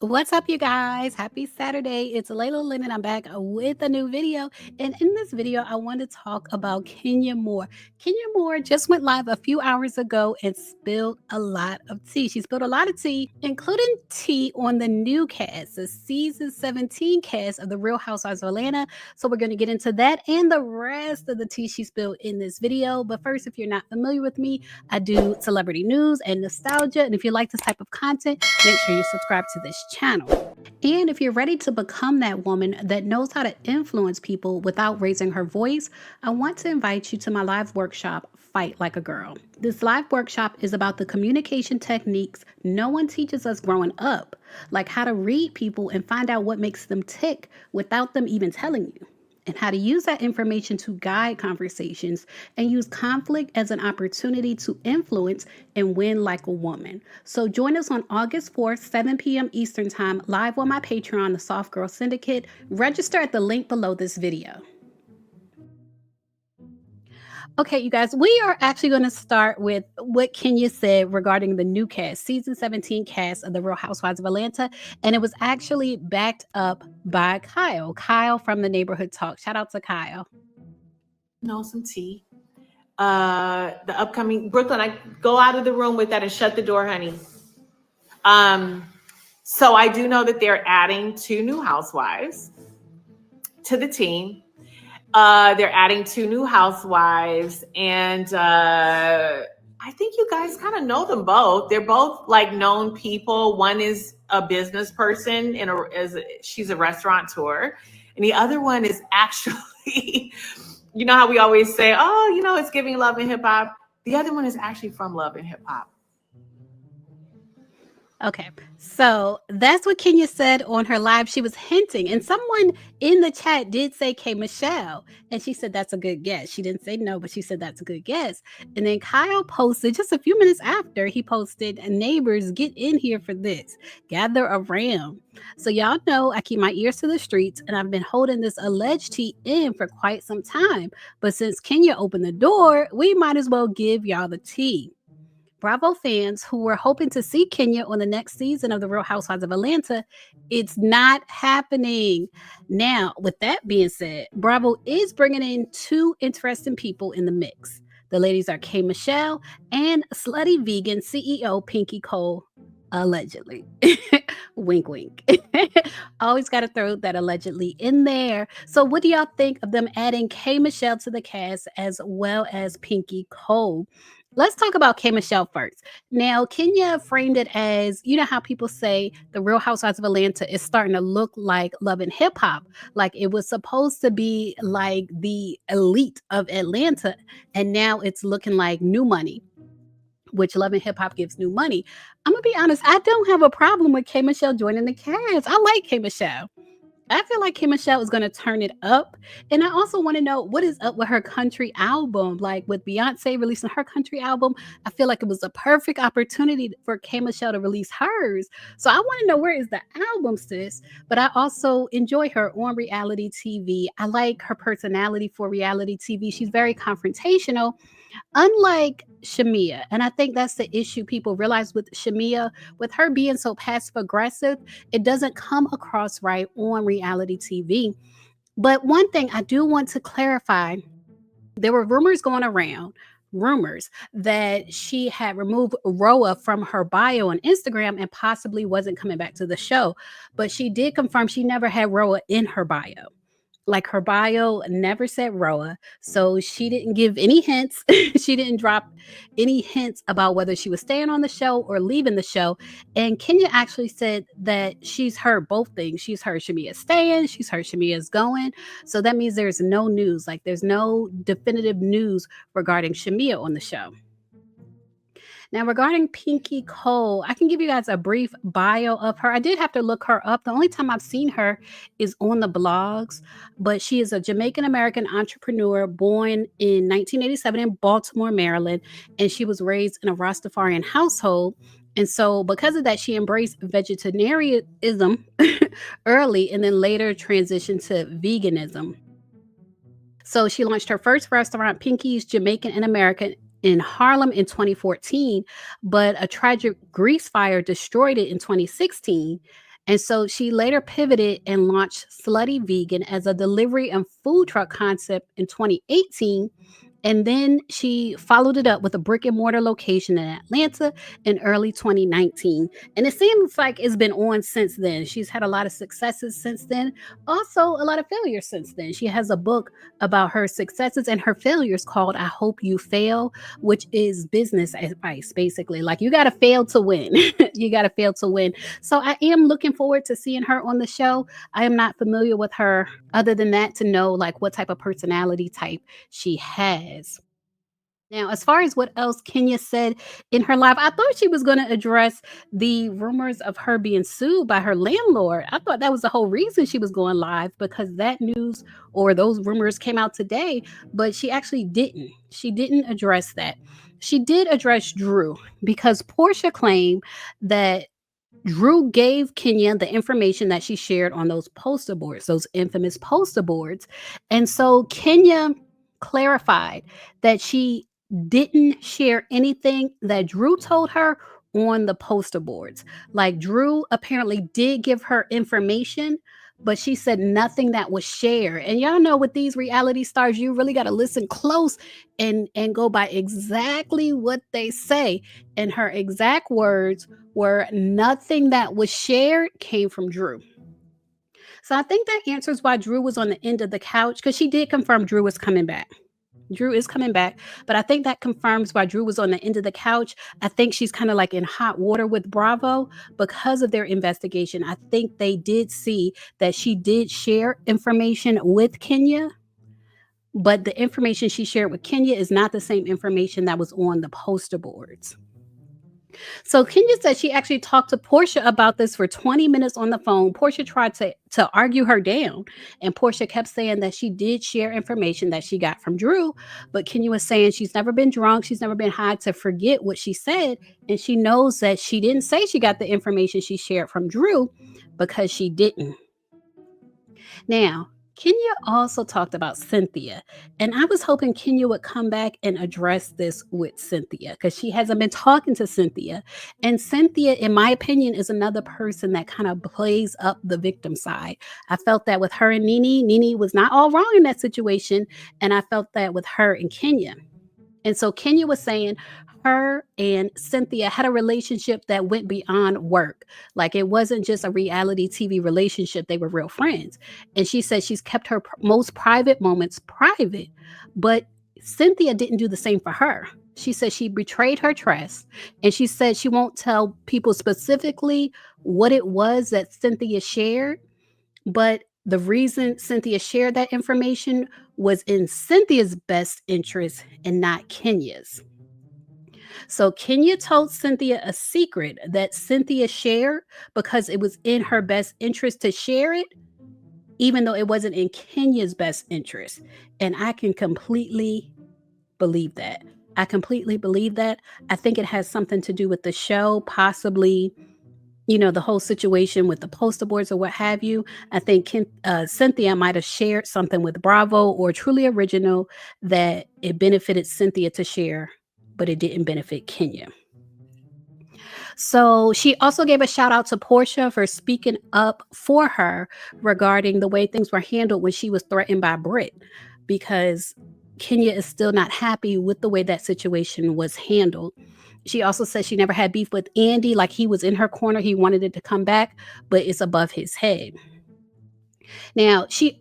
What's up, you guys? Happy Saturday. It's Layla Lynn, and I'm back with a new video. And in this video, I want to talk about Kenya Moore. Kenya Moore just went live a few hours ago and spilled a lot of tea. She spilled a lot of tea, including tea on the new cast, the season 17 cast of The Real Housewives of Atlanta. So we're going to get into that and the rest of the tea she spilled in this video. But first, if you're not familiar with me, I do celebrity news and nostalgia. And if you like this type of content, make sure you subscribe to this channel. And if you're ready to become that woman that knows how to influence people without raising her voice, I want to invite you to my live workshop, Fight Like a Girl. This live workshop is about the communication techniques no one teaches us growing up, like how to read people and find out what makes them tick without them even telling you, and how to use that information to guide conversations and use conflict as an opportunity to influence and win like a woman. So join us on August 4th, 7 p.m. Eastern Time, live on my Patreon, The Soft Girl Syndicate. Register at the link below this video. Okay, you guys, we are actually going to start with what Kenya said regarding the new cast, season 17 cast of The Real Housewives of Atlanta. And it was actually backed up by Kyle from the Neighborhood Talk. Shout out to Kyle. Some tea. The upcoming Brooklyn, I go out of the room with that and shut the door, honey. So I do know that they're adding 2 new housewives to the team. They're adding 2 new housewives, and I think you guys kind of know them both. They're both like known people. One is a business person she's a restaurateur, and the other one is actually, you know how we always say, oh, it's giving Love and Hip Hop. The other one is actually from Love and Hip Hop. Okay, so that's what Kenya said on her live. She was hinting, and someone in the chat did say K. Michelle, and she said that's a good guess. She didn't say no, but she said that's a good guess. And then Kyle posted just a few minutes after, he posted, "Neighbors, get in here for this. Gather around." So y'all know I keep my ears to the streets, and I've been holding this alleged tea in for quite some time. But since Kenya opened the door, we might as well give y'all the tea. Bravo fans who were hoping to see Kenya on the next season of The Real Housewives of Atlanta, it's not happening. Now, with that being said, Bravo is bringing in 2 interesting people in the mix. The ladies are K. Michelle and slutty vegan CEO Pinky Cole, allegedly. Wink, wink. Always got to throw that allegedly in there. So what do y'all think of them adding K. Michelle to the cast as well as Pinky Cole? Let's talk about K. Michelle first. Now, Kenya framed it as, you know how people say The Real Housewives of Atlanta is starting to look like Love and Hip Hop. Like it was supposed to be like the elite of Atlanta, and now it's looking like New Money, which Love and Hip Hop gives New Money. I'm going to be honest, I don't have a problem with K. Michelle joining the cast. I like K. Michelle. I feel like K. Michelle is going to turn it up. And I also want to know what is up with her country album. Like with Beyonce releasing her country album, I feel like it was a perfect opportunity for K. Michelle to release hers. So I want to know, where is the album, sis? But I also enjoy her on reality TV. I like her personality for reality TV. She's very confrontational, unlike Shamia. And I think that's the issue people realize with Shamia, with her being so passive aggressive, it doesn't come across right on reality TV. But one thing I do want to clarify, there were rumors going around, that she had removed RHOA from her bio on Instagram and possibly wasn't coming back to the show. But she did confirm she never had RHOA in her bio. Like her bio never said RHOA, so she didn't give any hints. She didn't drop any hints about whether she was staying on the show or leaving the show. And Kenya actually said that she's heard both things. She's heard Shamia's staying, she's heard Shamia's going. So that means there's no news. Like there's no definitive news regarding Shamia on the show. Now, regarding Pinky Cole, I can give you guys a brief bio of her. I did have to look her up. The only time I've seen her is on the blogs, but she is a Jamaican-American entrepreneur born in 1987 in Baltimore, Maryland, and she was raised in a Rastafarian household. And so because of that, she embraced vegetarianism early and then later transitioned to veganism. So she launched her first restaurant, Pinky's Jamaican and American, in Harlem in 2014, but a tragic grease fire destroyed it in 2016. And so she later pivoted and launched Slutty Vegan as a delivery and food truck concept in 2018, and then she followed it up with a brick and mortar location in Atlanta in early 2019. And it seems like it's been on since then. She's had a lot of successes since then, also a lot of failures since then. She has a book about her successes and her failures called I Hope You Fail, which is business advice, basically. Like, you got to fail to win. You got to fail to win. So I am looking forward to seeing her on the show. I am not familiar with her other than that to know like what type of personality type she has. Now, as far as what else Kenya said in her live, I thought she was going to address the rumors of her being sued by her landlord. I thought that was the whole reason she was going live, because that news or those rumors came out today, but she actually didn't. She didn't address that. She did address Drew because Porsha claimed that Drew gave Kenya the information that she shared on those poster boards, those infamous poster boards. And so Kenya clarified that she didn't share anything that Drew told her on the poster boards. Like, Drew apparently did give her information, but she said nothing that was shared. And y'all know with these reality stars, you really got to listen close and go by exactly what they say. And her exact words were nothing that was shared came from Drew. So I think that answers why Drew was on the end of the couch, because she did confirm Drew was coming back. Drew is coming back, but I think that confirms why Drew was on the end of the couch. I think she's kind of like in hot water with Bravo because of their investigation. I think they did see that she did share information with Kenya, but the information she shared with Kenya is not the same information that was on the poster boards. So Kenya said she actually talked to Porsha about this for 20 minutes on the phone. Porsha tried to argue her down, and Porsha kept saying that she did share information that she got from Drew, but Kenya was saying she's never been drunk, she's never been high to forget what she said, and she knows that she didn't say she got the information she shared from Drew because she didn't. Now, Kenya also talked about Cynthia, and I was hoping Kenya would come back and address this with Cynthia because she hasn't been talking to Cynthia. And Cynthia, in my opinion, is another person that kind of plays up the victim side. I felt that with her and Nene was not all wrong in that situation, and I felt that with her and Kenya. And so Kenya was saying her and Cynthia had a relationship that went beyond work. Like, it wasn't just a reality TV relationship, they were real friends. And she said she's kept her most private moments private, but Cynthia didn't do the same for her. She said she betrayed her trust, and she said she won't tell people specifically what it was that Cynthia shared, but the reason Cynthia shared that information was in Cynthia's best interest and not Kenya's. So Kenya told Cynthia a secret that Cynthia shared because it was in her best interest to share it, even though it wasn't in Kenya's best interest. And I can completely believe that. I completely believe that. I think it has something to do with the show, possibly, the whole situation with the poster boards or what have you. I think Cynthia might have shared something with Bravo or Truly Original that it benefited Cynthia to share, but it didn't benefit Kenya. So she also gave a shout out to Porsha for speaking up for her regarding the way things were handled when she was threatened by Britt, because Kenya is still not happy with the way that situation was handled. She also said she never had beef with Andy, like he was in her corner, he wanted it to come back, but it's above his head. Now, she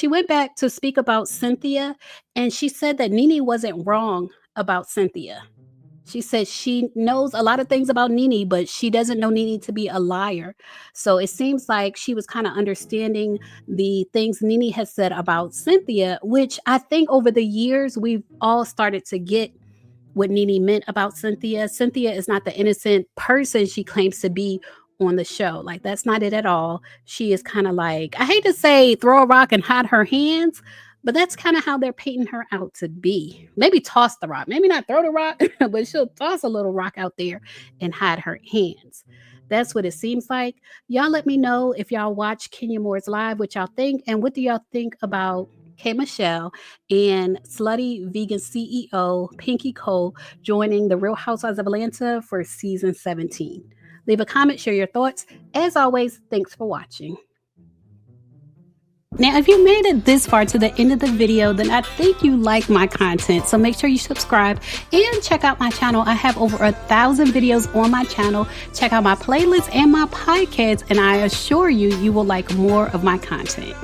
went back to speak about Cynthia, and she said that Nene wasn't wrong about Cynthia. She said she knows a lot of things about Nene, but she doesn't know Nene to be a liar. So it seems like she was kind of understanding the things Nene has said about Cynthia, which I think over the years we've all started to get what Nene meant about Cynthia. Cynthia is not the innocent person she claims to be on the show. Like, that's not it at all. She is kind of like, I hate to say throw a rock and hide her hands, but that's kind of how they're painting her out to be. Maybe toss the rock, maybe not throw the rock, but she'll toss a little rock out there and hide her hands. That's what it seems like. Y'all let me know if y'all watch Kenya Moore's live, what y'all think, and what do y'all think about K. Michelle and Slutty Vegan CEO Pinky Cole joining the Real Housewives of Atlanta for season 17. Leave a comment, share your thoughts. As always, thanks for watching. Now, if you made it this far to the end of the video, then I think you like my content. So make sure you subscribe and check out my channel. I have over 1,000 videos on my channel. Check out my playlists and my podcast, and I assure you, you will like more of my content.